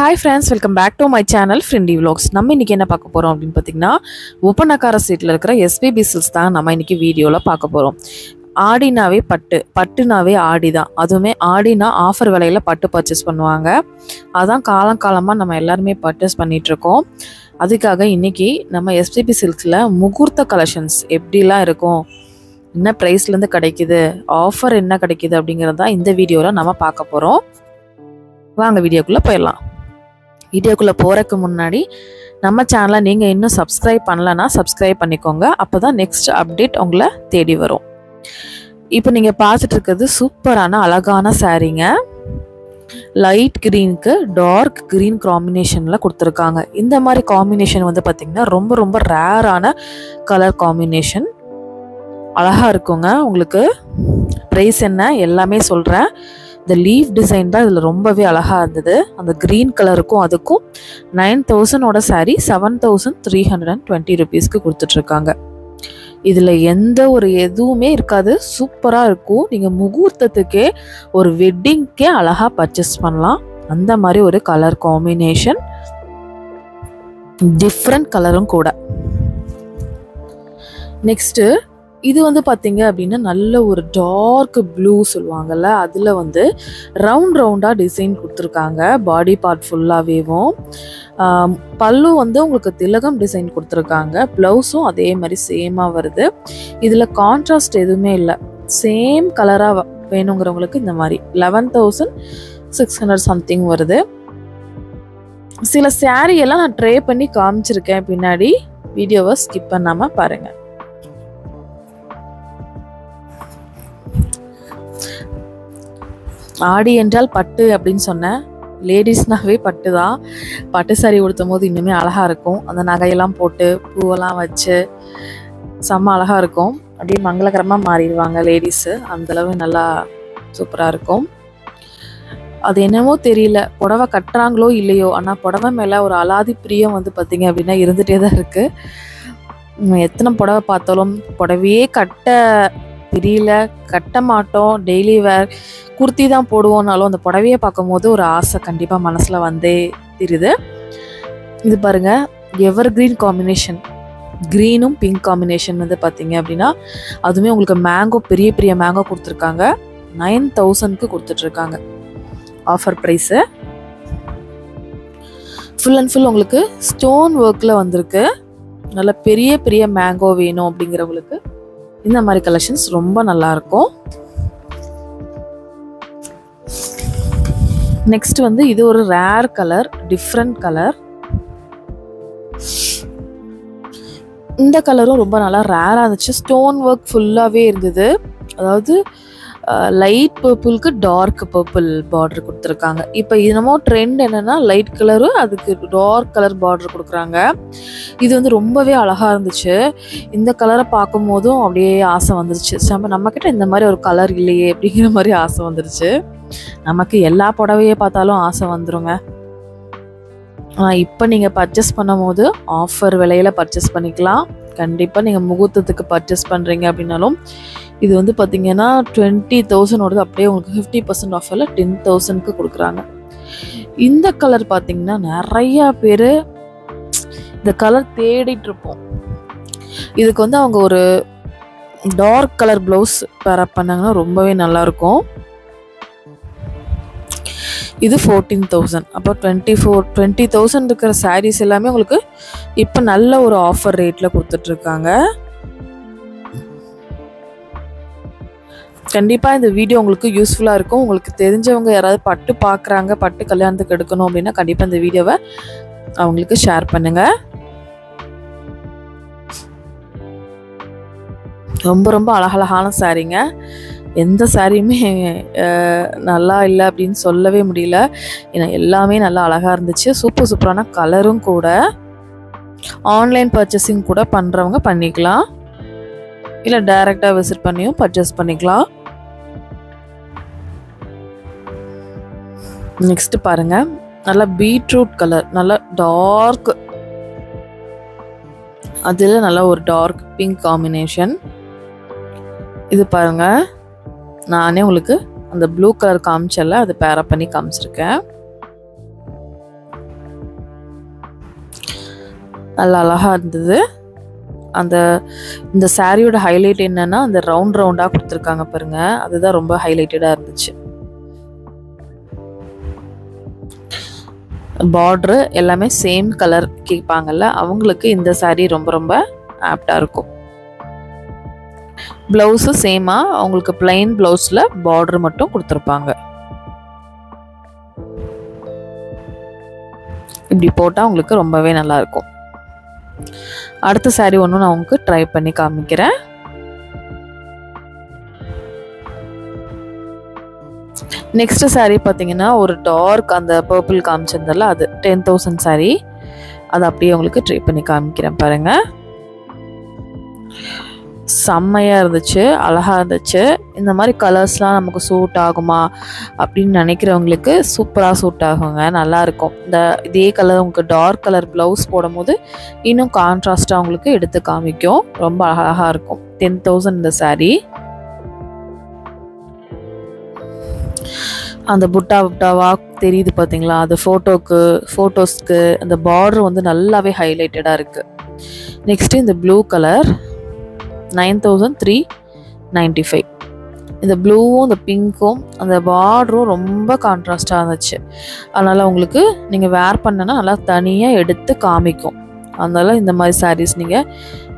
Hi friends, welcome back to my channel Friendly Vlogs. நம்ம இன்னைக்கு என்ன பார்க்க போறோம் அப்படினு பாத்தீங்கன்னா ஒப்பனக்கார ஸ்ட்ரீட்ல இருக்கிற SPB சில்க்ஸ் தான் நம்ம இன்னைக்கு வீடியோல பார்க்க போறோம். ஆடினாவே பட்டுனாவே ஆடி தான். அதுவுமே ஆடினா ஆஃபர் விலையில பட்டு பர்ச்சேஸ் பண்ணுவாங்க. அதான் காலமா நம்ம எல்லாரும் பர்ச்சேஸ் பண்ணிட்டு இருக்கோம். அதுக்காக இன்னைக்கு நம்ம SPB சில்க்ஸ்ல முகூர்த்த கலெக்ஷன்ஸ் எப்படிலாம் இருக்கும், என்ன பிரைஸ்ல இருந்து கிடைக்குது, ஆஃபர் என்ன கிடைக்குது அப்படிங்கறத இந்த வீடியோல நம்ம பார்க்க போறோம். வாங்க வீடியோக்குள்ள போயிடலாம். வீடியோக்குள்ள போறதுக்கு முன்னாடி நம்ம சேனலை நீங்க இன்னும் சப்ஸ்கிரைப் பண்ணலனா சப்ஸ்கிரைப் பண்ணிக்கோங்க. அப்பதான் நெக்ஸ்ட் அப்டேட் உங்களை தேடி வரும். இப்போ நீங்க பார்த்துட்டு இருக்கிறது சூப்பரான அழகான சாரீங்க. லைட் கிரீனுக்கு டார்க் கிரீன் காம்பினேஷன்ல கொடுத்துருக்காங்க. இந்த மாதிரி காம்பினேஷன் வந்து பாத்தீங்கன்னா ரொம்ப ரேரான கலர் காம்பினேஷன். அழகா இருக்குங்க. உங்களுக்கு பிரைஸ் என்ன எல்லாமே சொல்றேன். இந்த லீவ் டிசைன் தான் இதில் ரொம்பவே அழகாக இருந்தது. அந்த க்ரீன் கலருக்கும் அதுக்கும் 9000 சாரீ 7320 ருபீஸ்க்கு கொடுத்துட்ருக்காங்க. இதில் எந்த ஒரு எதுவுமே இருக்காது, சூப்பராக இருக்கும். நீங்கள் முகூர்த்தத்துக்கே ஒரு வெட்டிங்க்கே அழகாக பர்ச்சேஸ் பண்ணலாம். அந்த மாதிரி ஒரு கலர் காம்பினேஷன், டிஃப்ரெண்ட் கலரும் கூட. நெக்ஸ்ட்டு இது வந்து பார்த்தீங்க அப்படின்னா நல்ல ஒரு டார்க் ப்ளூ சொல்லுவாங்கல்ல, அதில் வந்து ரவுண்டாக டிசைன் கொடுத்துருக்காங்க. பாடி பார்ட் ஃபுல்லாகவேவும் பல்லு வந்து உங்களுக்கு திலகம் டிசைன் கொடுத்துருக்காங்க. ப்ளவுஸும் அதே மாதிரி சேமாக வருது. இதில் கான்ட்ராஸ்ட் எதுவுமே இல்லை, சேம் கலராக வேணுங்கிறவங்களுக்கு இந்த மாதிரி 11600 சம்திங் வருது. சில சாரீ எல்லாம் நான் ட்ரை பண்ணி காமிச்சிருக்கேன், பின்னாடி வீடியோவை ஸ்கிப் பண்ணாமல் பாருங்கள். ஆடி என்றால் பட்டு அப்படின்னு சொன்னேன். லேடிஸ்னாவே பட்டு தான். பட்டு சாரி உடுத்தும் போது இன்னுமே அழகாக இருக்கும். அந்த நகையெல்லாம் போட்டு பூவெல்லாம் வச்சு செம்ம அழகாக இருக்கும். அப்படியே மங்களகரமாக மாறிடுவாங்க லேடிஸு. அந்தளவு நல்லா சூப்பராக இருக்கும். அது என்னமோ தெரியல, புடவை கட்டுறாங்களோ இல்லையோ, ஆனால் புடவை மேலே ஒரு அலாதி பிரியம் வந்து பார்த்திங்க அப்படின்னா இருந்துகிட்டே தான் இருக்குது. எத்தனை புடவை பார்த்தாலும் புடவையே கட்ட தெரியல, கட்ட மாட்டோம், டெய்லி வேர் குர்த்தி தான் போடுவோம்னாலும் அந்த புடவையை பார்க்கும் போது ஒரு ஆசை கண்டிப்பாக மனசில் வந்தே தெரியுது. இது பாருங்க, எவர் கிரீன் காம்பினேஷன், க்ரீனும் பிங்க் காம்பினேஷன் வந்து பார்த்தீங்க அப்படின்னா அதுவுமே உங்களுக்கு மேங்கோ, பெரிய மேங்கோ கொடுத்துருக்காங்க. 9000க்கு கொடுத்துட்ருக்காங்க offer price. Full and full உங்களுக்கு ஸ்டோன் ஒர்க்கில் வந்திருக்கு. நல்ல பெரிய மேங்கோ வேணும் அப்படிங்கிறவங்களுக்கு இந்த மாதிரி கலெக்ஷன்ஸ் ரொம்ப நல்லாயிருக்கும். நெக்ஸ்ட் வந்து இது ஒரு ரேர் கலர், டிஃப்ரெண்ட் கலர். இந்த கலரும் ரொம்ப நல்லா ரேராக இருந்துச்சு. ஸ்டோன் ஒர்க் ஃபுல்லாகவே இருந்தது. அதாவது லைட் பர்பிளுக்கு டார்க் பர்பிள் பார்டர் கொடுத்துருக்காங்க. இப்போ என்னமோ ட்ரெண்ட் என்னென்னா லைட் கலரு அதுக்கு டார்க் கலர் பார்டர் கொடுக்குறாங்க. இது வந்து ரொம்பவே அழகாக இருந்துச்சு. இந்த கலரை பார்க்கும் போதும் அப்படியே ஆசை வந்துருச்சு. நம்மக்கிட்ட இந்த மாதிரி ஒரு கலர் இல்லையே அப்படிங்கிற மாதிரி ஆசை வந்துருச்சு. நமக்கு எல்லா புடவையை பார்த்தாலும் ஆசை வந்துருங்க. ஆனால் இப்போ நீங்கள் பர்ச்சேஸ் பண்ணும் போது ஆஃபர் விலையில் பர்ச்சேஸ் பண்ணிக்கலாம். கண்டிப்பாக நீங்கள் முகூர்த்தத்துக்கு பர்ச்சேஸ் பண்ணுறீங்க அப்படின்னாலும் இது வந்து பார்த்தீங்கன்னா 20,000 வருது. அப்படியே உங்களுக்கு 50% ஆஃபரில் 10,000க்கு கொடுக்குறாங்க. இந்த கலர் பார்த்தீங்கன்னா நிறையா பேர் இந்த கலர் தேடிட்டு இருப்போம். இதுக்கு வந்து அவங்க ஒரு டார்க் கலர் ப்ளவுஸ் பேரப் பண்ணாங்கன்னா ரொம்பவே நல்லாயிருக்கும். இது 14,000. அப்போ 20,000 இருக்கிற சாரீஸ் எல்லாமே உங்களுக்கு இப்போ நல்ல ஒரு ஆஃபர் ரேட்டில் கொடுத்துட்ருக்காங்க. கண்டிப்பாக இந்த வீடியோ உங்களுக்கு யூஸ்ஃபுல்லாக இருக்கும். உங்களுக்கு தெரிஞ்சவங்க யாராவது பட்டு பார்க்குறாங்க, பட்டு கல்யாணத்துக்கு எடுக்கணும் அப்படின்னா கண்டிப்பாக இந்த வீடியோவை அவங்களுக்கு ஷேர் பண்ணுங்கள். ரொம்ப அழகழகான சாரீங்க. எந்த சாரியுமே நல்லா இல்லை அப்படின்னு சொல்லவே முடியல. ஏன்னா எல்லாமே நல்லா அழகாக இருந்துச்சு. சூப்பரான கலரும் கூட. ஆன்லைன் பர்ச்சேசிங் கூட பண்ணுறவங்க பண்ணிக்கலாம், இல்லை டைரெக்டாக விசிட் பண்ணியும் பர்ச்சேஸ் பண்ணிக்கலாம். நெக்ஸ்ட் பாருங்க, நல்லா பீட்ரூட் கலர், நல்லா டார்க், அதில் நல்லா ஒரு டார்க் பிங்க் காம்பினேஷன். இது பாருங்க, நானே உங்களுக்கு அந்த ப்ளூ கலர் காமிச்சல அது பேரப் பண்ணி காமிச்சிருக்கேன். நல்லா அழகாக இருந்தது. இந்த சாரியோட ஹைலைட் என்னன்னா அந்த ரவுண்டாக கொடுத்துருக்காங்க பாருங்க, அதுதான் ரொம்ப ஹைலைட்டடாக இருந்துச்சு. பார்டரு எல்லாமே சேம் கலர் கேட்பாங்கல்ல, அவங்களுக்கு இந்த சாரீ ரொம்ப ரொம்ப ஆப்டாக இருக்கும். ப்ளவுஸு சேமாக அவங்களுக்கு பிளைன் ப்ளவுஸில் பார்டர் மட்டும் கொடுத்துருப்பாங்க. இப்படி போட்டால் உங்களுக்கு ரொம்பவே நல்லாயிருக்கும். அடுத்த சாரீ ஒன்று நான் உங்களுக்கு ட்ரை பண்ணி காமிக்கிறேன். நெக்ஸ்ட் சாரீ பார்த்தீங்கன்னா ஒரு டார்க் அந்த பர்பிள் காமிச்சிருந்தால அது 10,000 சாரீ. அதை அப்படியே உங்களுக்கு ட்ரை பண்ணி காமிக்கிறேன் பாருங்க. செம்மையாக இருந்துச்சு, அழகாக இருந்துச்சு. இந்த மாதிரி கலர்ஸ்லாம் நமக்கு சூட் ஆகுமா அப்படின்னு நினைக்கிறவங்களுக்கு சூப்பராக சூட் ஆகுங்க, நல்லாயிருக்கும். இதே கலர் உங்களுக்கு டார்க் கலர் ப்ளவுஸ் போடும் போது இன்னும் கான்ட்ராஸ்டாக உங்களுக்கு எடுத்து காமிக்கும். ரொம்ப அழகாக இருக்கும். 10,000 இந்த சாரீ. அந்த புட்டாவா தெரியுது பார்த்தீங்களா, அது ஃபோட்டோஸ்க்கு அந்த பார்டர் வந்து நல்லாவே ஹைலைட்டடாக இருக்குது. நெக்ஸ்ட்டு இந்த ப்ளூ கலர் 9,395. இந்த ப்ளூவும் இந்த பிங்க்கும் அந்த பார்டரும் ரொம்ப கான்ட்ராஸ்டாக இருந்துச்சு. அதனால் உங்களுக்கு நீங்கள் வேர் பண்ணனா நல்லா தனியாக எடுத்து காமிக்கும். அதனால் இந்த மாதிரி சாரீஸ் நீங்கள்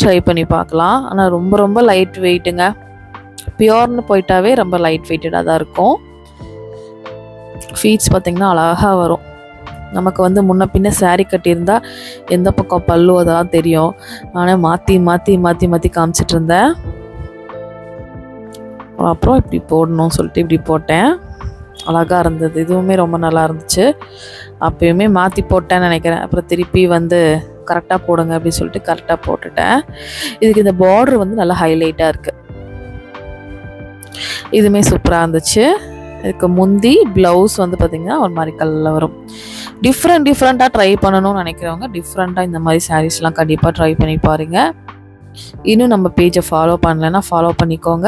ட்ரை பண்ணி பார்க்கலாம். ஆனால் ரொம்ப ரொம்ப லைட் வெயிட்டுங்க. பியோர்னு போயிட்டாவே ரொம்ப லைட் வெயிட்டடாக தான் இருக்கும். ஃபீட்ஸ் பார்த்திங்கன்னா அழகாக வரும். நமக்கு வந்து முன்ன பின்ன சாரீ கட்டியிருந்தா எந்த பக்கம் பல்லு அதெல்லாம் தெரியும். ஆனால் மாற்றி காமிச்சிட்டு இருந்தேன். அப்புறம் இப்படி போடணும்னு சொல்லிட்டு இப்படி போட்டேன். அழகாக இருந்தது. இதுவுமே ரொம்ப நல்லா இருந்துச்சு. அப்பயுமே மாற்றி போட்டேன்னு நினைக்கிறேன். அப்புறம் திருப்பி வந்து கரெக்டாக போடுங்க அப்படின்னு சொல்லிட்டு கரெக்டாக போட்டுட்டேன். இதுக்கு இந்த பார்டர் வந்து நல்லா ஹைலைட்டாக இருக்குது. இதுவுமே சூப்பராக இருந்துச்சு. இதுக்கு முந்தி ப்ளவுஸ் வந்து பார்த்திங்கன்னா ஒரு மாதிரி கலரில் வரும். டிஃப்ரெண்ட்டாக ட்ரை பண்ணணும்னு நினைக்கிறவங்க டிஃப்ரெண்ட்டாக இந்த மாதிரி சாரீஸ்லாம் கண்டிப்பாக ட்ரை பண்ணி பாருங்கள். இன்னும் நம்ம பேஜை ஃபாலோ பண்ணலைன்னா ஃபாலோ பண்ணிக்கோங்க.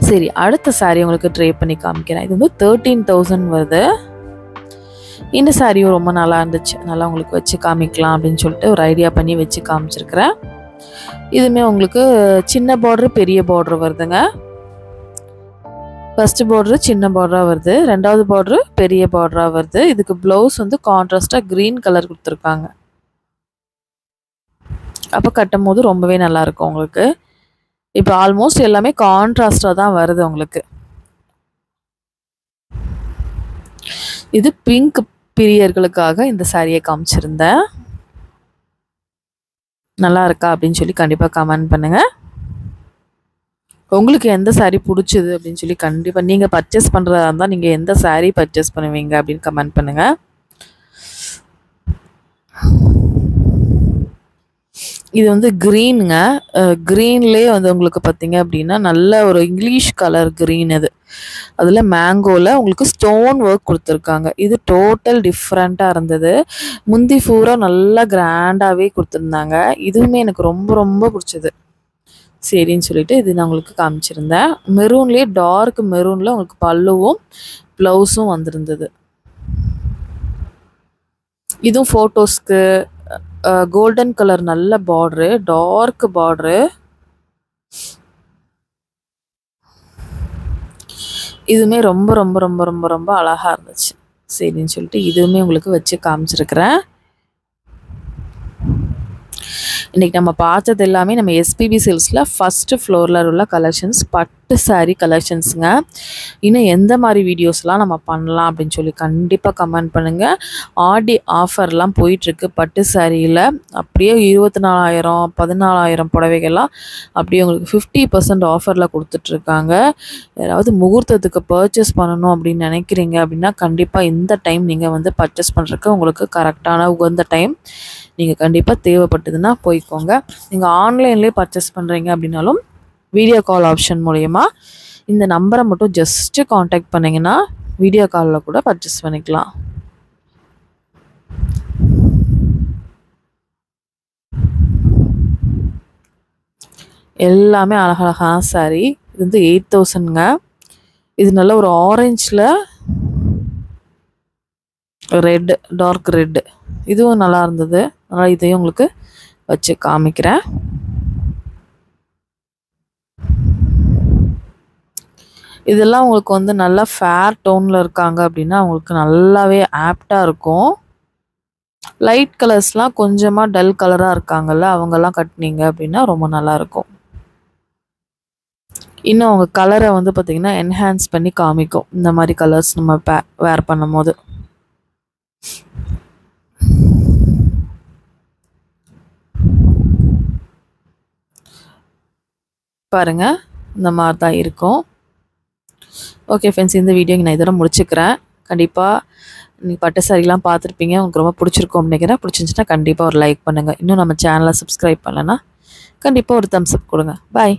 சரி, அடுத்த சாரீ உங்களுக்கு ட்ரை பண்ணி காமிக்கிறேன். இது வந்து 13,000 வருது. இந்த சாரியும் ரொம்ப நல்லா இருந்துச்சு. நல்லா உங்களுக்கு வச்சு காமிக்கலாம் அப்படின்னு சொல்லிட்டு ஒரு ஐடியா பண்ணி வச்சு காமிச்சிருக்கிறேன். இதுவுமே உங்களுக்கு சின்ன பார்டரு பெரிய பார்டரு வருதுங்க. ஃபர்ஸ்ட் பார்டரு சின்ன பார்டராக வருது, ரெண்டாவது பார்டரு பெரிய பார்டராக வருது. இதுக்கு ப்ளவுஸ் வந்து கான்ட்ராஸ்டாக க்ரீன் கலர் கொடுத்துருக்காங்க. அப்போ கட்டும் போது ரொம்பவே நல்லாயிருக்கும் உங்களுக்கு. இப்போ ஆல்மோஸ்ட் எல்லாமே கான்ட்ராஸ்டாக தான் வருது உங்களுக்கு. இது பிங்க் பிரியர்களுக்காக இந்த சாரியை காமிச்சிருந்தேன். நல்லா இருக்கா அப்படின்னு சொல்லி கண்டிப்பாக கமெண்ட் பண்ணுங்கள். உங்களுக்கு எந்த சாரீ பிடிச்சிது அப்படின்னு சொல்லி கண்டிப்பாக நீங்கள் பர்ச்சேஸ் பண்ணுறதா இருந்தால் நீங்கள் எந்த சாரீ பர்ச்சேஸ் பண்ணுவீங்க அப்படின்னு கமெண்ட் பண்ணுங்கள். இது வந்து க்ரீனுங்க. க்ரீன்லேயே வந்து உங்களுக்கு பார்த்தீங்க அப்படின்னா நல்ல ஒரு இங்கிலீஷ் கலர் க்ரீன். இது அதில் மேங்கோவில் உங்களுக்கு ஸ்டோன் ஒர்க் கொடுத்துருக்காங்க. இது டோட்டல் டிஃப்ரெண்ட்டாக இருந்தது. முந்தி பூரா நல்லா கிராண்டாகவே கொடுத்துருந்தாங்க. இதுவுமே எனக்கு ரொம்ப ரொம்ப பிடிச்சது. சரின்னு சொல்லிட்டு இது நான் உங்களுக்கு காமிச்சிருந்தேன். மெரூன்லேயே டார்க் மெரூனில் உங்களுக்கு பல்லுவும் ப்ளவுஸும் வந்திருந்தது. இதுவும் ஃபோட்டோஸ்க்கு கோல்டன் கலர் நல்ல பார்டரு, டார்க் பார்டரு. இதுவுமே ரொம்ப ரொம்ப ரொம்ப ரொம்ப ரொம்ப அழகாக இருந்துச்சு. சரின்னு சொல்லிட்டு இதுவுமே உங்களுக்கு வச்சு காமிச்சிருக்கிறேன். இன்றைக்கி நம்ம பார்த்தது எல்லாமே நம்ம எஸ்பிபி சில்க்ஸில் ஃபஸ்ட்டு ஃப்ளோரில் உள்ள கலெக்ஷன்ஸ், பட்டு சாரீ கலெக்ஷன்ஸுங்க. இன்னும் எந்த மாதிரி வீடியோஸ்லாம் நம்ம பண்ணலாம் அப்படின்னு சொல்லி கண்டிப்பாக கமெண்ட் பண்ணுங்கள். ஆடி ஆஃபர்லாம் போயிட்டுருக்கு பட்டு சாரியில். அப்படியே 24,000 14,000 புடவைகள்லாம் அப்படியே உங்களுக்கு 50% ஆஃபரில் கொடுத்துட்ருக்காங்க. யாராவது முகூர்த்தத்துக்கு பர்ச்சேஸ் பண்ணணும் அப்படின்னு நினைக்கிறீங்க அப்படின்னா கண்டிப்பாக இந்த டைம் நீங்கள் வந்து பர்ச்சேஸ் பண்ணுறதுக்கு உங்களுக்கு கரெக்டான உகந்த டைம். நீங்கள் கண்டிப்பாக தேவைப்பட்டதுன்னா போய்க்கோங்க. நீங்கள் ஆன்லைன்லேயே பர்ச்சேஸ் பண்ணுறீங்க அப்படின்னாலும் வீடியோ கால் ஆப்ஷன் மூலயமா இந்த நம்பரை மட்டும் ஜஸ்ட்டு காண்டாக்ட் பண்ணிங்கன்னா வீடியோ காலில் கூட பர்ச்சேஸ் பண்ணிக்கலாம். எல்லாமே அழகழகான சாரீ. இது வந்து 8,000ங்க. இது நல்ல ஒரு ஆரஞ்சில் ரெட், டார்க் ரெட், இதுவும் நல்லா இருந்தது. அதனால் இதையும் உங்களுக்கு வச்சு காமிக்கிறேன். இதெல்லாம் உங்களுக்கு வந்து நல்லா ஃபேர் டோனில் இருக்காங்க அப்படின்னா அவங்களுக்கு நல்லாவே ஆப்டாக இருக்கும். லைட் கலர்ஸ்லாம் கொஞ்சமாக டல் கலராக இருக்காங்கல்ல, அவங்கெல்லாம் கட்டினீங்க அப்படின்னா ரொம்ப நல்லாயிருக்கும். இன்னும் அவங்க கலரை வந்து பார்த்திங்கன்னா என்ஹான்ஸ் பண்ணி காமிக்கும் இந்த மாதிரி கலர்ஸ் நம்ம வேர் பண்ணும் போது. பாருங்கள், இந்த மாதிரி தான் இருக்கும். ஓகே ஃப்ரெண்ட்ஸ், இந்த வீடியோ நான் இதோட முடிச்சுக்கிறேன். கண்டிப்பாக நீங்கள் பட்டு சாரிலாம் பார்த்துருப்பீங்க, உங்களுக்கு ரொம்ப பிடிச்சிருக்கும் நினைக்கிறேன். பிடிச்சிருந்துச்சுன்னா கண்டிப்பாக ஒரு லைக் பண்ணுங்கள். இன்னும் நம்ம சேனலை சப்ஸ்கிரைப் பண்ணலைன்னா கண்டிப்பாக ஒரு தம்ஸ் அப் கொடுங்க. பாய்.